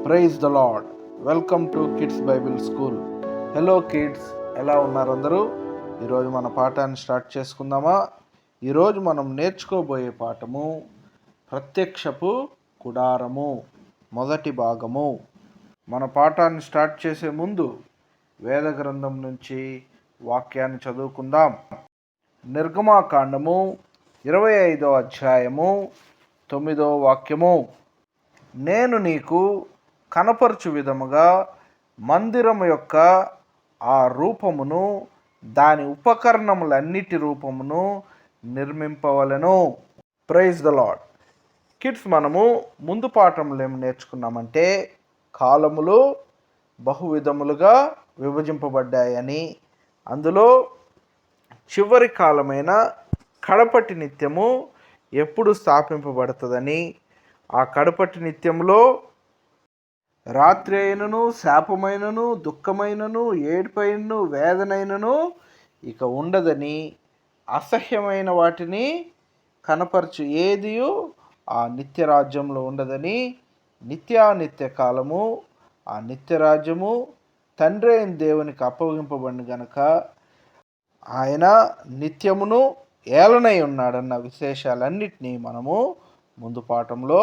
Praise the Lord. Welcome to kids Bible school. Hello kids, ఎలా ఉన్నారు అందరూ? ఈరోజు మన పాఠాన్ని స్టార్ట్ చేసుకుందామా? ఈరోజు మనం నేర్చుకోబోయే పాఠము ప్రత్యక్షపు గుడారము, మొదటి భాగము. మన పాఠాన్ని స్టార్ట్ చేసే ముందు వేద గ్రంథం నుంచి వాక్యాన్ని చదువుకుందాం. నిర్గమాకాండము 25వ అధ్యాయము 9వ వాక్యము. నేను నీకు కనపరచు విధముగా మందిరము యొక్క ఆ రూపమును, దాని ఉపకరణములన్నిటి రూపమును నిర్మింపవలెను. Praise the lord. కిడ్స్, మనము ముందు పాఠంలో ఏమి నేర్చుకున్నామంటే కాలములు బహువిధములుగా విభజింపబడ్డాయని, అందులో చివరి కాలమైన కడపటి నిత్యము ఎప్పుడు స్థాపింపబడుతుందని, ఆ కడపటి నిత్యంలో రాత్రి అయినను, శాపమైనను, దుఃఖమైనను, ఏడుపైనను, వేదనైనను ఇక ఉండదని, అసహ్యమైన వాటిని కనపరచు ఏదియు ఆ నిత్యరాజ్యంలో ఉండదని, నిత్యానిత్య కాలము ఆ నిత్యరాజ్యము తండ్రి అయిన దేవునికి అప్పగింపబడిన గనక ఆయన నిత్యమును ఏలనై ఉన్నాడన్న విశేషాలన్నిటినీ మనము ముందు పాఠంలో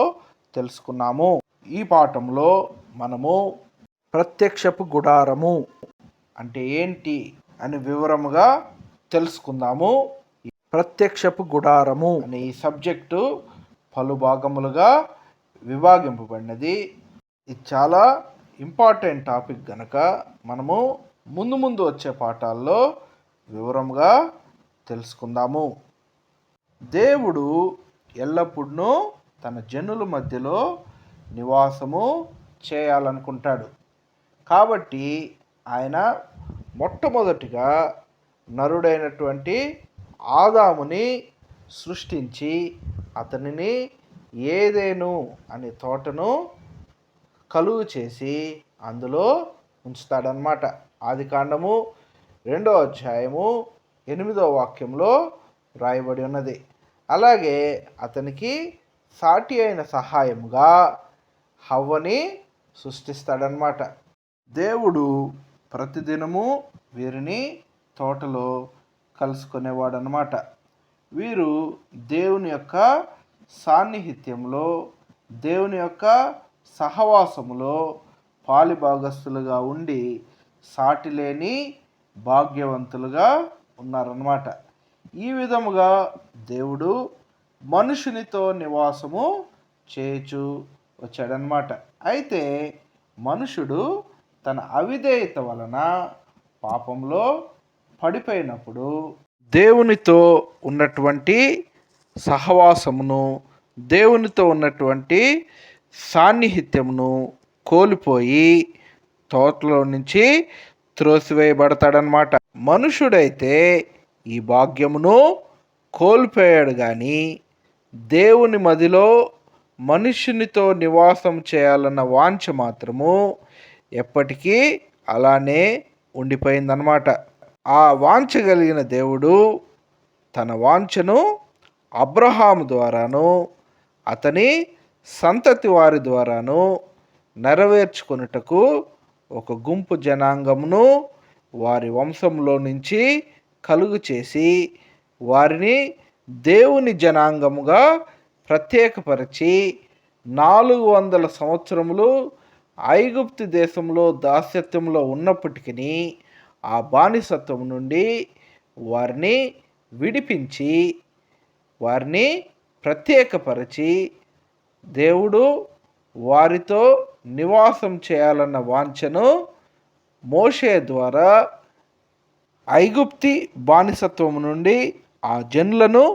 తెలుసుకున్నాము. ఈ పాఠంలో మనము ప్రత్యక్షపు గుడారము అంటే ఏంటి అని వివరముగా తెలుసుకుందాము. ప్రత్యక్షపు గుడారము అనే ఈ సబ్జెక్టు పలు భాగములుగా విభాగింపబడినది. ఇది చాలా ఇంపార్టెంట్ టాపిక్ గనక మనము ముందు వచ్చే పాఠాల్లో వివరంగా తెలుసుకుందాము. దేవుడు ఎల్లప్పుడూ తన జనుల మధ్యలో నివాసము చేయాలనుకుంటాడు. కాబట్టి ఆయన మొట్టమొదటిగా నరుడైనటువంటి ఆదాముని సృష్టించి అతనిని ఏదెను అనే తోటను కలుగు చేసి అందులో ఉంచుతాడనమాట. ఆదికాండము 2వ అధ్యాయము 8వ వాక్యంలో రాయబడి ఉన్నది. అలాగే అతనికి సాటి అయిన సహాయముగా హవ్వని సృష్టిస్తాడనమాట. దేవుడు ప్రతిదినము వీరిని తోటలో కలుసుకునేవాడనమాట. వీరు దేవుని యొక్క సాన్నిహిత్యంలో, దేవుని యొక్క సహవాసములో పాలిభాగస్తులుగా ఉండి సాటిలేని భాగ్యవంతులుగా ఉన్నారన్నమాట. ఈ విధముగా దేవుడు మనుషునితో నివాసము చేయుచు వచ్చాడనమాట. అయితే మనుషుడు తన అవిధేయత వలన పాపంలో పడిపోయినప్పుడు దేవునితో ఉన్నటువంటి సహవాసమును, దేవునితో ఉన్నటువంటి సాన్నిహిత్యమును కోల్పోయి తోటలో నుంచి త్రోసివేయబడతాడనమాట. మనుషుడైతే ఈ భాగ్యమును కోల్పోయాడు, కానీ దేవుని మదిలో మనుషునితో నివాసం చేయాలన్న వాంఛ మాత్రము ఎప్పటికీ అలానే ఉండిపోయిందనమాట. ఆ వాంఛ కలిగిన దేవుడు తన వాంఛను అబ్రహాము ద్వారాను అతని సంతతి వారి ద్వారాను నెరవేర్చుకొనుటకు ఒక గుంపు జనాంగమును వారి వంశంలో నుంచి కలుగు చేసి వారిని దేవుని జనాంగముగా ప్రత్యేకపరిచి 400 సంవత్సరములు ఐగుప్తు దేశంలో దాస్యత్వంలో ఉన్నప్పటికీ ఆ బానిసత్వం నుండి వారిని విడిపించి వారిని ప్రత్యేకపరిచి దేవుడు వారితో నివాసం చేయాలన్న వాంఛను మోషే ద్వారా ఐగుప్తి బానిసత్వం నుండి ఆ జనులను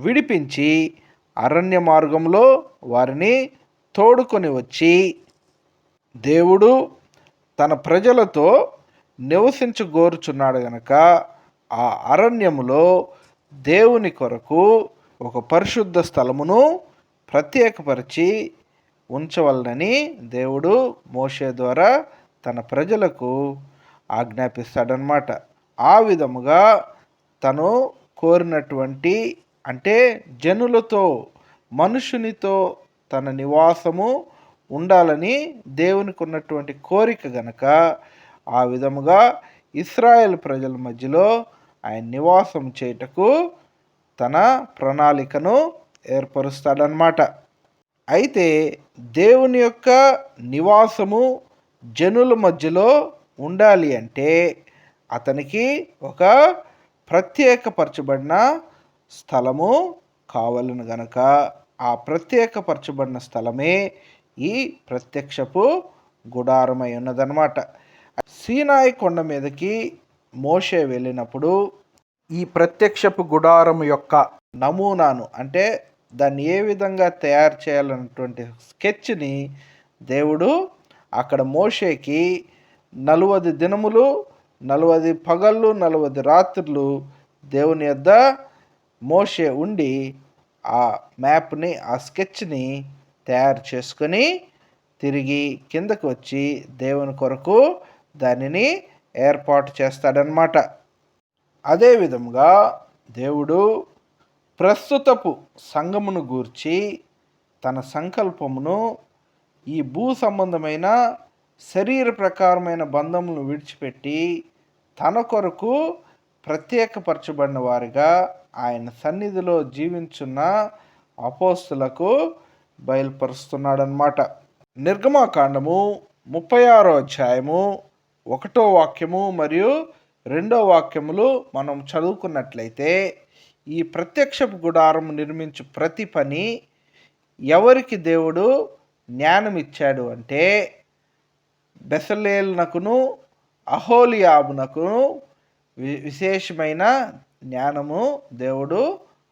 విడిపించి అరణ్య మార్గంలో వారిని తోడుకొని వచ్చి దేవుడు తన ప్రజలతో నివసించగోరుచున్నాడు గనక ఆ అరణ్యములో దేవుని కొరకు ఒక పరిశుద్ధ స్థలమును ప్రత్యేకపరిచి ఉంచవలనని దేవుడు మోషే ద్వారా తన ప్రజలకు ఆజ్ఞాపిస్తాడనమాట. ఆ విధముగా తను కోరినటువంటి, అంటే జనులతో, మనుషునితో తన నివాసము ఉండాలని దేవునికి ఉన్నటువంటి కోరిక గనక ఆ విధముగా ఇశ్రాయేల్ ప్రజల మధ్యలో ఆయన నివాసం చేయుటకు తన ప్రణాళికను ఏర్పరుస్తాడనమాట. అయితే దేవుని యొక్క నివాసము జనుల మధ్యలో ఉండాలి అంటే అతనికి ఒక ప్రత్యేకపరచబడిన స్థలము కావాలను గనక ఆ ప్రత్యేకపరచబడిన స్థలమే ఈ ప్రత్యక్షపు గుడారమై ఉన్నదన్నమాట. సీనాయి కొండ మీదకి మోషే వెళ్ళినప్పుడు ఈ ప్రత్యక్షపు గుడారం యొక్క నమూనాను, అంటే దాన్ని ఏ విధంగా తయారు చేయాలన్నటువంటి స్కెచ్ని దేవుడు అక్కడ మోషేకి 40 దినములు 40 పగళ్ళు 40 రాత్రులు దేవుని యొద్ద మోషే ఉండి ఆ మ్యాప్ని, ఆ స్కెచ్ని తయారు చేసుకొని తిరిగి కిందకు వచ్చి దేవుని కొరకు దానిని ఏర్పాటు చేస్తాడనమాట. అదేవిధంగా దేవుడు ప్రస్తుతపు సంఘమును గూర్చి తన సంకల్పమును ఈ భూ సంబంధమైన శరీర ప్రకారమైన బంధములను విడిచిపెట్టి తన కొరకు ప్రత్యేకపరచబడిన వారిగా ఆయన సన్నిధిలో జీవించున్న అపోస్తులకు బయలుపరుస్తున్నాడనమాట. నిర్గమాకాండము 36వ అధ్యాయము 1వ వాక్యము మరియు 2వ వాక్యములు మనం చదువుకున్నట్లయితే ఈ ప్రత్యక్షపు గుడారం నిర్మించు ప్రతి పని ఎవరికి దేవుడు జ్ఞానం ఇచ్చాడు అంటే బెసలేలునకును అహోలియాబునకును విశేషమైన జ్ఞానము దేవుడు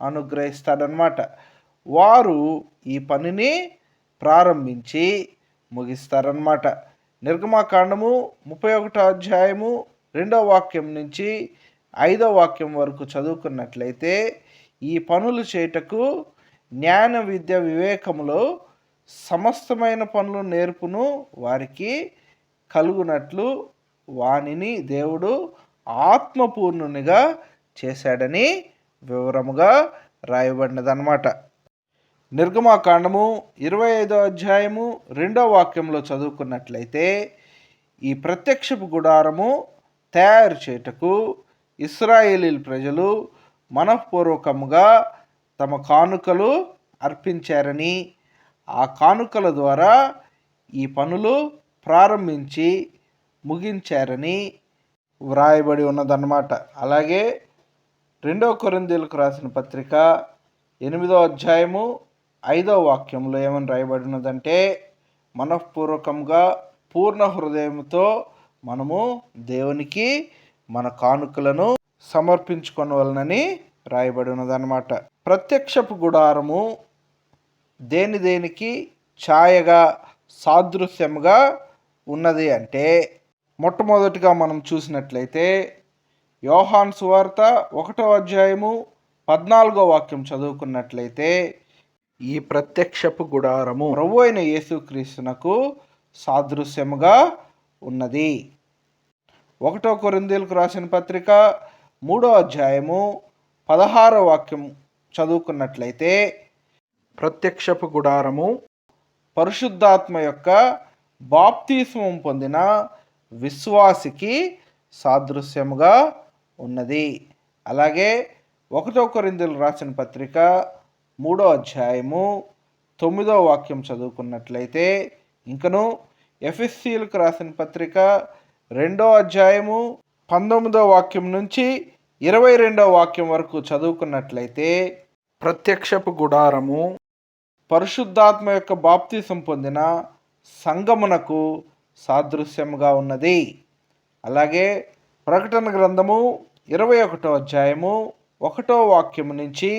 అనుగ్రహిస్తాడనమాట. వారు ఈ పనిని ప్రారంభించి ముగిస్తారనమాట. నిర్గమాకాండము 31వ అధ్యాయము 2వ వాక్యం నుంచి 5వ వాక్యం వరకు చదువుకున్నట్లయితే ఈ పనులు చేయుటకు జ్ఞాన విద్య వివేకములో సమస్తమైన పనులు నేర్పును వారికి కలుగునట్లు వానిని దేవుడు ఆత్మపూర్ణునిగా చేశాడని వివరముగా రాయబడినదన్నమాట. నిర్గమాకాండము 25వ అధ్యాయము 2వ వాక్యంలో చదువుకున్నట్లయితే ఈ ప్రత్యక్షపు గుడారము తయారు చేయుటకు ఇశ్రాయేలీల ప్రజలు మనఃపూర్వకముగా తమ కానుకలు అర్పించారని, ఆ కానుకల ద్వారా ఈ పనులు ప్రారంభించి ముగించారని వ్రాయబడి ఉన్నదన్నమాట. అలాగే 2వ కొరింథీయులకు రాసిన పత్రిక 8వ అధ్యాయము 5వ వాక్యంలో ఏమని రాయబడి ఉన్నదంటే మనఃపూర్వకంగా పూర్ణ హృదయంతో మనము దేవునికి మన కానుకలను సమర్పించుకొనవలనని రాయబడి ఉన్నదన్నమాట. ప్రత్యక్షపు గుడారము దేనికి ఛాయగా సాదృశ్యముగా ఉన్నది అంటే మొట్టమొదటిగా మనం చూసినట్లయితే యోహాను సువార్త 1వ అధ్యాయము 14వ వాక్యం చదువుకున్నట్లయితే ఈ ప్రత్యక్షపు గుడారము ప్రభువు అయిన యేసుక్రీస్తునకు సాదృశ్యముగా ఉన్నది. 1వ కొరింథీయులకు రాసిన పత్రిక 3వ అధ్యాయము 16వ వాక్యం చదువుకున్నట్లయితే ప్రత్యక్షపు గుడారము పరిశుద్ధాత్మ యొక్క బాప్తిస్మం పొందిన విశ్వాసికి సాదృశ్యముగా ఉన్నది. అలాగే 1వ కొరింథీయులకు రాసిన పత్రిక 3వ అధ్యాయము 9వ వాక్యం చదువుకున్నట్లయితే ఇంకను ఎఫెసీయులకు రాసిన పత్రిక 2వ అధ్యాయము 19వ వాక్యం నుంచి 22వ వాక్యం వరకు చదువుకున్నట్లయితే ప్రత్యక్షపు గుడారము పరిశుద్ధాత్మ యొక్క బాప్తిసం పొందిన సంగమునకు సాదృశ్యముగా ఉన్నది. అలాగే ప్రకటన గ్రంథము 21వ అధ్యాయము 1వ వాక్యం నుంచి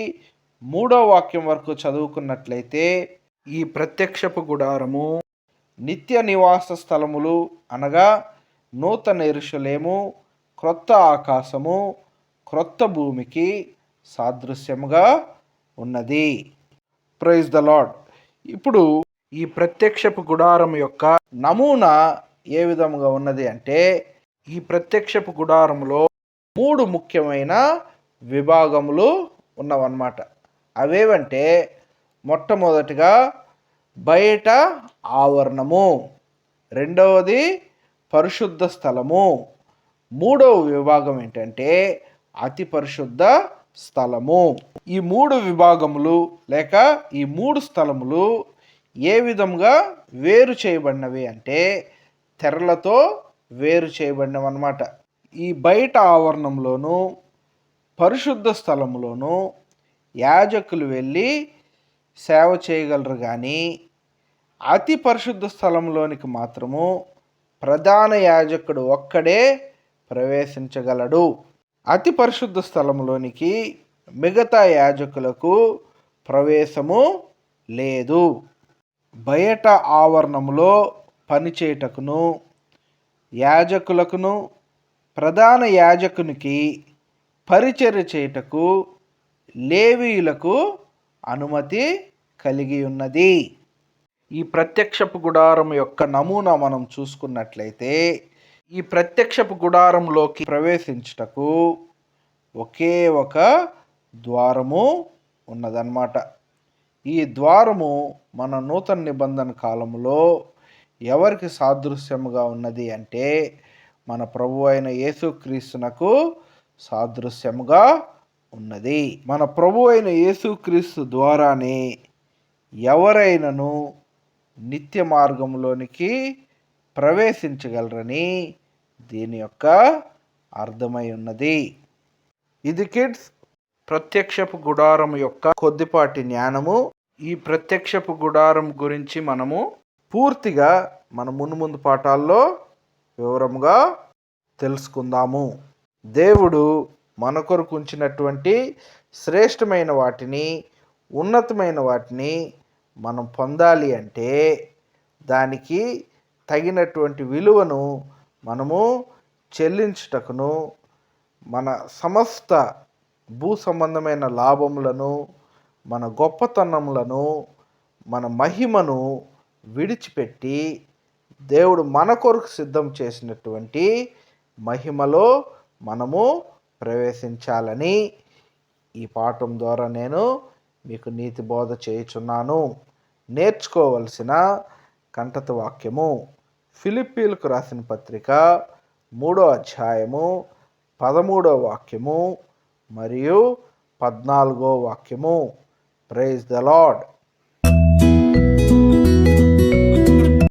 3వ వాక్యం వరకు చదువుకున్నట్లయితే ఈ ప్రత్యక్షపు గుడారము నిత్య నివాస స్థలములు అనగా నూతన యెరూషలేము, క్రొత్త ఆకాశము, క్రొత్త భూమికి సాదృశ్యముగా ఉన్నది. Praise the Lord. ఇప్పుడు ఈ ప్రత్యక్షపు గుడారం యొక్క నమూనా ఏ విధముగా ఉన్నది అంటే ఈ ప్రత్యక్షపు గుడారములో 3 ముఖ్యమైన విభాగములు ఉన్నవన్నమాట. అవేవంటే మొట్టమొదటిగా బయట ఆవరణము, రెండవది పరిశుద్ధ స్థలము, మూడవ విభాగం ఏంటంటే అతి పరిశుద్ధ స్థలము. ఈ 3 విభాగములు లేక ఈ 3 స్థలములు ఏ విధంగా వేరు చేయబడినవి అంటే తెరలతో వేరు చేయబడినవి అన్నమాట. ఈ బయట ఆవరణంలోను పరిశుద్ధ స్థలములోను యాజకులు వెళ్ళి సేవ చేయగలరు, కానీ అతి పరిశుద్ధ స్థలంలోనికి మాత్రము ప్రధాన యాజకుడు ఒక్కడే ప్రవేశించగలడు. అతి పరిశుద్ధ స్థలంలోనికి మిగతా యాజకులకు ప్రవేశము లేదు. బయట ఆవరణములో పనిచేయుటకును యాజకులకును ప్రధాన యాజకునికి పరిచర్య చేయుటకు లేవీయులకు అనుమతి కలిగి ఉన్నది. ఈ ప్రత్యక్షపు గుడారం యొక్క నమూనా మనం చూసుకున్నట్లయితే ఈ ప్రత్యక్షపు గుడారంలోకి ప్రవేశించుటకు ఒకే ఒక ద్వారము ఉన్నదన్నమాట. ఈ ద్వారము మన నూతన నిబంధన కాలంలో ఎవరికి సాదృశ్యముగా ఉన్నది అంటే మన ప్రభు అయిన యేసుక్రీస్తునకు సాదృశ్యముగా ఉన్నది. మన ప్రభు అయిన యేసుక్రీస్తు ద్వారానే ఎవరైనను నిత్య మార్గంలోనికి ప్రవేశించగలరని దీని యొక్క అర్థమై ఉన్నది. ఇది కిడ్స్ ప్రత్యక్షపు గుడారం యొక్క కొద్దిపాటి జ్ఞానము. ఈ ప్రత్యక్షపు గుడారం గురించి మనము పూర్తిగా మన ముందు పాఠాల్లో వివరంగా తెలుసుకుందాము. దేవుడు మన కొరకు ఉంచినటువంటి శ్రేష్టమైన వాటిని, ఉన్నతమైన వాటిని మనం పొందాలి అంటే దానికి తగినటువంటి విలువను మనము చెల్లించుటకును మన సమస్త భూ సంబంధమైన లాభములను, మన గొప్పతనములను, మన మహిమను విడిచిపెట్టి దేవుడు మన కొరకు సిద్ధం చేసినటువంటి మహిమలో మనము ప్రవేశించాలని ఈ పాఠం ద్వారా నేను మీకు నీతి బోధ చేయుచున్నాను. నేర్చుకోవలసిన కంఠత వాక్యము ఫిలిప్పీలకు రాసిన పత్రిక 3వ అధ్యాయము 13వ వాక్యము మరియు 14వ వాక్యము. Praise the lord.